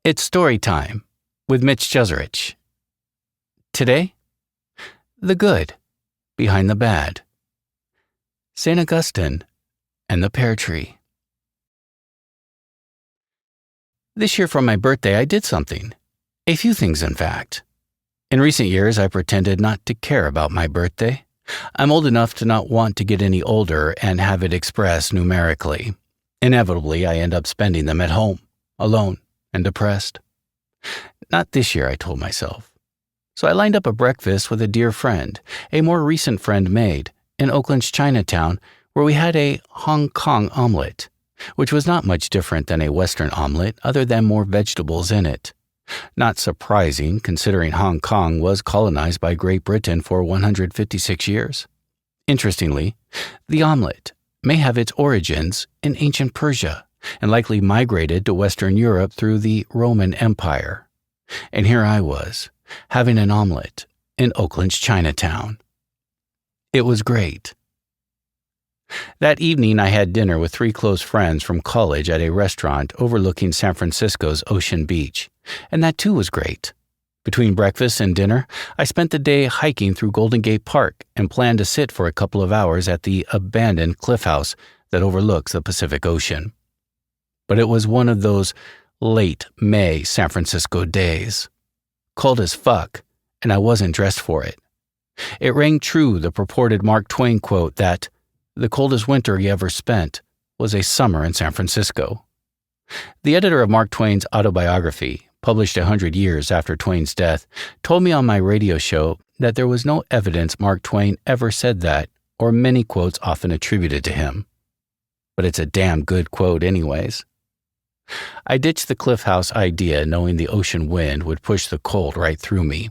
It's story time with Mitch Jeserich. Today, the good behind the bad. St. Augustine and the pear tree. This year for my birthday, I did something. A few things, in fact. In recent years, I pretended not to care about my birthday. I'm old enough to not want to get any older and have it expressed numerically. Inevitably, I end up spending them at home, alone and depressed. Not this year, I told myself. So I lined up a breakfast with a dear friend, a more recent friend made, in Oakland's Chinatown, where we had a Hong Kong omelet, which was not much different than a Western omelet other than more vegetables in it. Not surprising, considering Hong Kong was colonized by Great Britain for 156 years. Interestingly, the omelet may have its origins in ancient Persia and likely migrated to Western Europe through the Roman Empire. And here I was, having an omelet in Oakland's Chinatown. It was great. That evening, I had dinner with 3 close friends from college at a restaurant overlooking San Francisco's Ocean Beach, and that too was great. Between breakfast and dinner, I spent the day hiking through Golden Gate Park and planned to sit for a couple of hours at the abandoned cliff house that overlooks the Pacific Ocean. But it was one of those late May San Francisco days. Cold as fuck, and I wasn't dressed for it. It rang true, the purported Mark Twain quote that the coldest winter he ever spent was a summer in San Francisco. The editor of Mark Twain's autobiography, published 100 years after Twain's death, told me on my radio show that there was no evidence Mark Twain ever said that, or many quotes often attributed to him. But it's a damn good quote anyways. I ditched the cliff house idea knowing the ocean wind would push the cold right through me.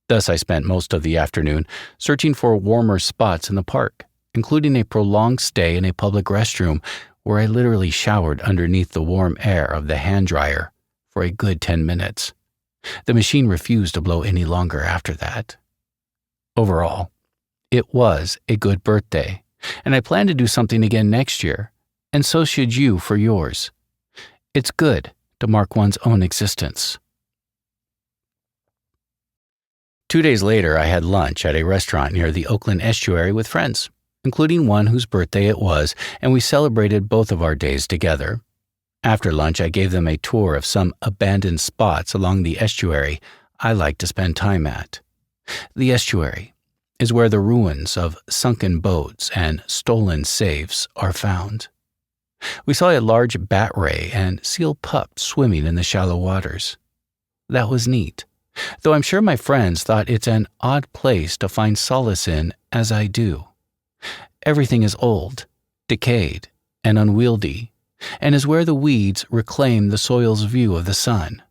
Thus I spent most of the afternoon searching for warmer spots in the park, including a prolonged stay in a public restroom where I literally showered underneath the warm air of the hand dryer for a good 10 minutes. The machine refused to blow any longer after that. Overall, it was a good birthday, and I plan to do something again next year, and so should you for yours. It's good to mark one's own existence. 2 days later, I had lunch at a restaurant near the Oakland estuary with friends, including one whose birthday it was, and we celebrated both of our days together. After lunch, I gave them a tour of some abandoned spots along the estuary I like to spend time at. The estuary is where the ruins of sunken boats and stolen safes are found. We saw a large bat ray and seal pup swimming in the shallow waters. That was neat, though I'm sure my friends thought it's an odd place to find solace in as I do. Everything is old, decayed, and unwieldy, and is where the weeds reclaim the soil's view of the sun.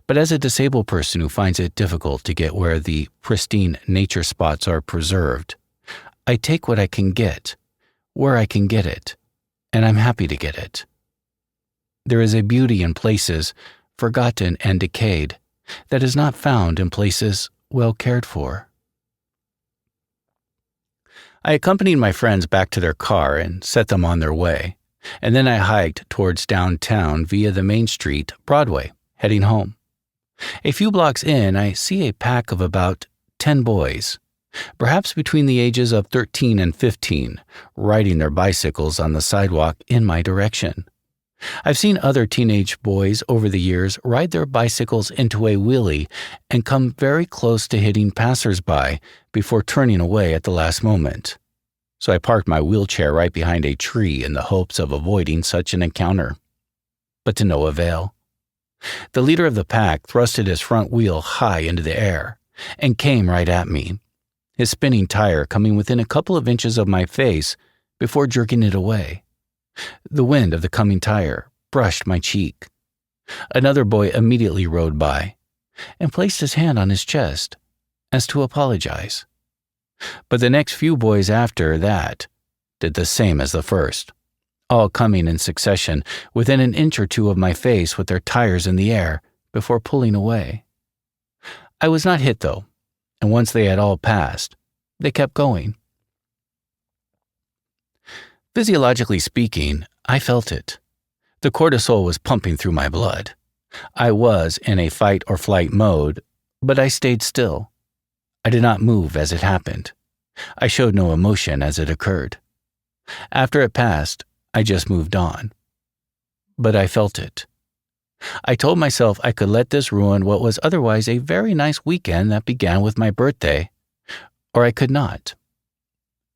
But as a disabled person who finds it difficult to get where the pristine nature spots are preserved, I take what I can get, where I can get it, and I'm happy to get it. There is a beauty in places forgotten and decayed that is not found in places well cared for. I accompanied my friends back to their car and set them on their way, and then I hiked towards downtown via the main street, Broadway, heading home. A few blocks in, I see a pack of about 10 boys, perhaps between the ages of 13 and 15, riding their bicycles on the sidewalk in my direction. I've seen other teenage boys over the years ride their bicycles into a wheelie and come very close to hitting passersby before turning away at the last moment. So I parked my wheelchair right behind a tree in the hopes of avoiding such an encounter. But to no avail. The leader of the pack thrusted his front wheel high into the air and came right at me, his spinning tire coming within a couple of inches of my face before jerking it away. The wind of the coming tire brushed my cheek. Another boy immediately rode by and placed his hand on his chest as to apologize. But the next few boys after that did the same as the first, all coming in succession within an inch or two of my face with their tires in the air before pulling away. I was not hit though, and once they had all passed, they kept going. Physiologically speaking, I felt it. The cortisol was pumping through my blood. I was in a fight or flight mode, but I stayed still. I did not move as it happened. I showed no emotion as it occurred. After it passed, I just moved on. But I felt it. I told myself I could let this ruin what was otherwise a very nice weekend that began with my birthday, or I could not.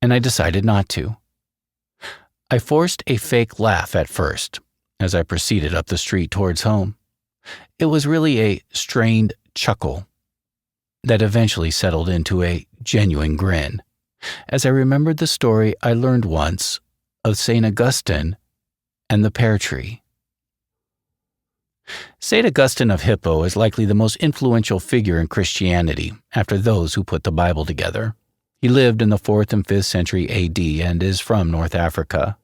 And I decided not to. I forced a fake laugh at first, as I proceeded up the street towards home. It was really a strained chuckle that eventually settled into a genuine grin, as I remembered the story I learned once of St. Augustine and the pear tree. St. Augustine of Hippo is likely the most influential figure in Christianity after those who put the Bible together. He lived in the 4th and 5th century AD and is from North Africa.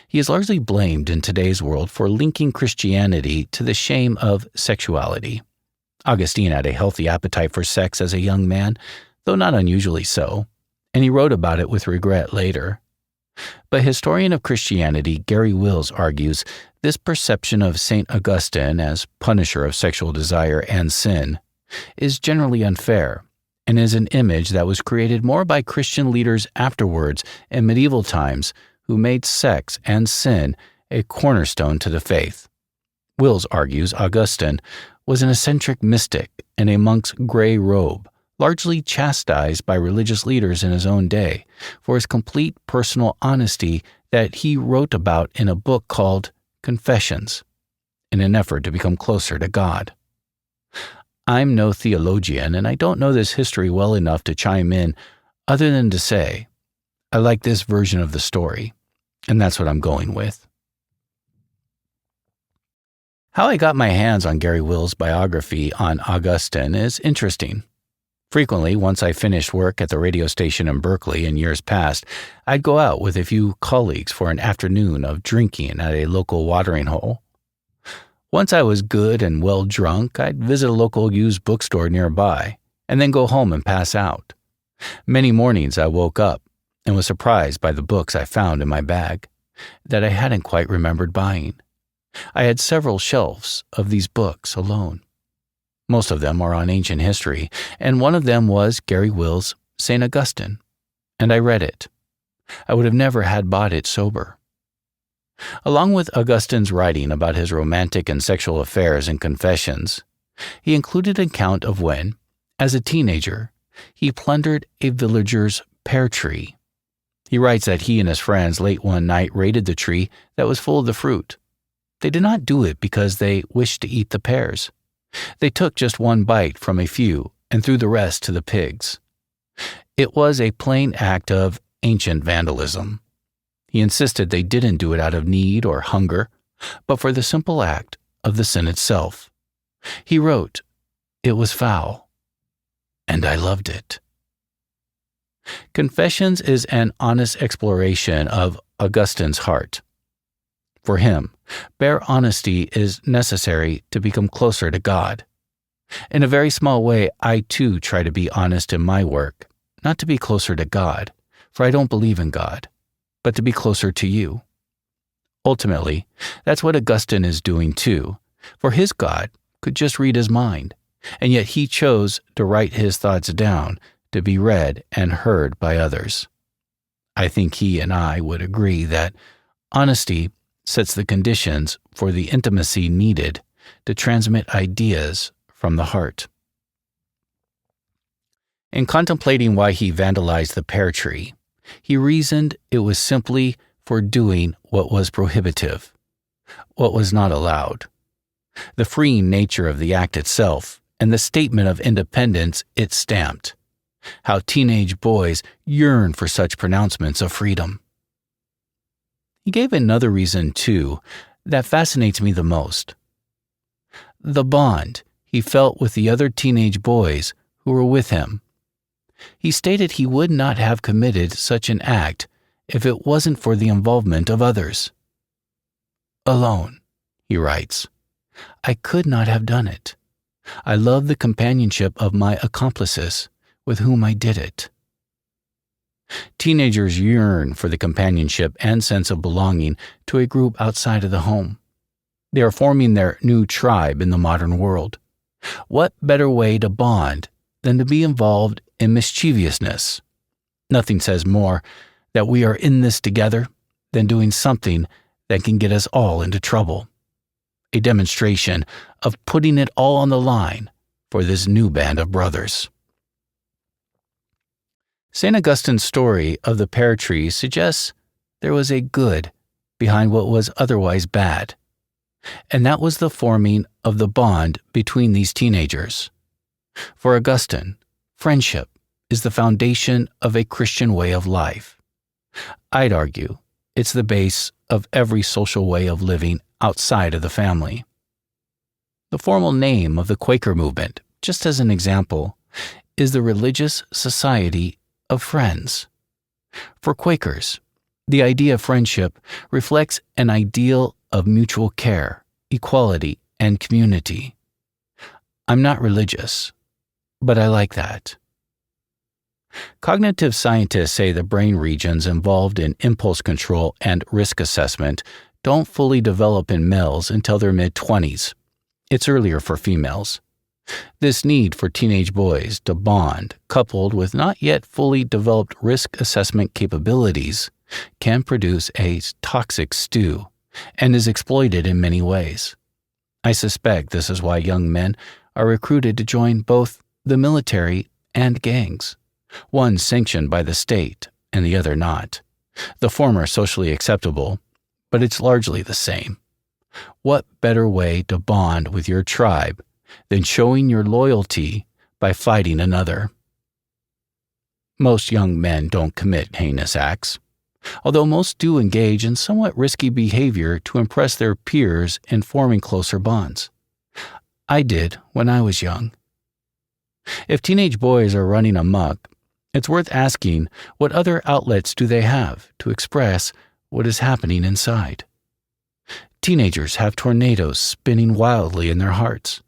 He is largely blamed in today's world for linking Christianity to the shame of sexuality. Augustine had a healthy appetite for sex as a young man, though not unusually so, and he wrote about it with regret later. But historian of Christianity Gary Wills argues this perception of St. Augustine as punisher of sexual desire and sin is generally unfair and is an image that was created more by Christian leaders afterwards in medieval times who made sex and sin a cornerstone to the faith. Wills argues Augustine was an eccentric mystic in a monk's gray robe, largely chastised by religious leaders in his own day for his complete personal honesty that he wrote about in a book called Confessions, in an effort to become closer to God. I'm no theologian, and I don't know this history well enough to chime in other than to say, I like this version of the story, and that's what I'm going with. How I got my hands on Gary Wills' biography on Augustine is interesting. Frequently, once I finished work at the radio station in Berkeley in years past, I'd go out with a few colleagues for an afternoon of drinking at a local watering hole. Once I was good and well drunk, I'd visit a local used bookstore nearby, and then go home and pass out. Many mornings I woke up and was surprised by the books I found in my bag that I hadn't quite remembered buying. I had several shelves of these books alone. Most of them are on ancient history, and one of them was Gary Wills' St. Augustine, and I read it. I would have never had bought it sober. Along with Augustine's writing about his romantic and sexual affairs in Confessions, he included an account of when, as a teenager, he plundered a villager's pear tree. He writes that he and his friends late one night raided the tree that was full of the fruit. They did not do it because they wished to eat the pears. They took just one bite from a few and threw the rest to the pigs. It was a plain act of ancient vandalism. He insisted they didn't do it out of need or hunger, but for the simple act of the sin itself. He wrote, "It was foul, and I loved it." Confessions is an honest exploration of Augustine's heart. For him, bare honesty is necessary to become closer to God. In a very small way, I too try to be honest in my work, not to be closer to God, for I don't believe in God, but to be closer to you. Ultimately, that's what Augustine is doing too, for his God could just read his mind, and yet he chose to write his thoughts down to be read and heard by others. I think he and I would agree that honesty sets the conditions for the intimacy needed to transmit ideas from the heart. In contemplating why he vandalized the pear tree, he reasoned it was simply for doing what was prohibitive, what was not allowed. The freeing nature of the act itself and the statement of independence it stamped. How teenage boys yearn for such pronouncements of freedom. He gave another reason, too, that fascinates me the most. The bond he felt with the other teenage boys who were with him. He stated he would not have committed such an act if it wasn't for the involvement of others. Alone, he writes, I could not have done it. I love the companionship of my accomplices with whom I did it. Teenagers yearn for the companionship and sense of belonging to a group outside of the home. They are forming their new tribe in the modern world. What better way to bond than to be involved in mischievousness? Nothing says more that we are in this together than doing something that can get us all into trouble. A demonstration of putting it all on the line for this new band of brothers. St. Augustine's story of the pear tree suggests there was a good behind what was otherwise bad, and that was the forming of the bond between these teenagers. For Augustine, friendship is the foundation of a Christian way of life. I'd argue it's the base of every social way of living outside of the family. The formal name of the Quaker movement, just as an example, is the Religious Society of Friends. For Quakers, the idea of friendship reflects an ideal of mutual care, equality, and community. I'm not religious, but I like that. Cognitive scientists say the brain regions involved in impulse control and risk assessment don't fully develop in males until their mid-20s. It's earlier for females. This need for teenage boys to bond, coupled with not yet fully developed risk assessment capabilities, can produce a toxic stew and is exploited in many ways. I suspect this is why young men are recruited to join both the military and gangs, one sanctioned by the state and the other not. The former socially acceptable, but it's largely the same. What better way to bond with your tribe than showing your loyalty by fighting another? Most young men don't commit heinous acts, although most do engage in somewhat risky behavior to impress their peers in forming closer bonds. I did when I was young. If teenage boys are running amok, it's worth asking what other outlets do they have to express what is happening inside. Teenagers have tornadoes spinning wildly in their hearts.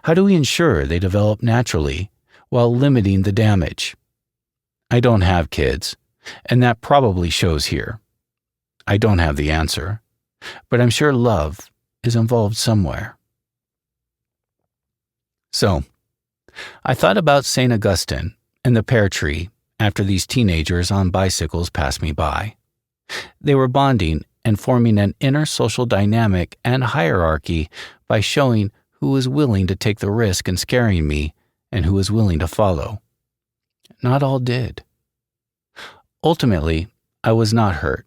How do we ensure they develop naturally while limiting the damage? I don't have kids, and that probably shows here. I don't have the answer, but I'm sure love is involved somewhere. So, I thought about St. Augustine and the pear tree after these teenagers on bicycles passed me by. They were bonding and forming an inner social dynamic and hierarchy by showing who was willing to take the risk in scaring me and who was willing to follow. Not all did. Ultimately, I was not hurt,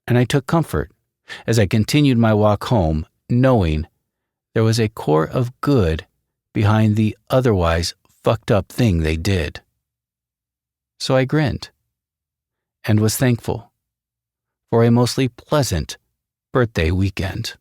and I took comfort as I continued my walk home, knowing there was a core of good behind the otherwise fucked up thing they did. So I grinned and was thankful for a mostly pleasant birthday weekend.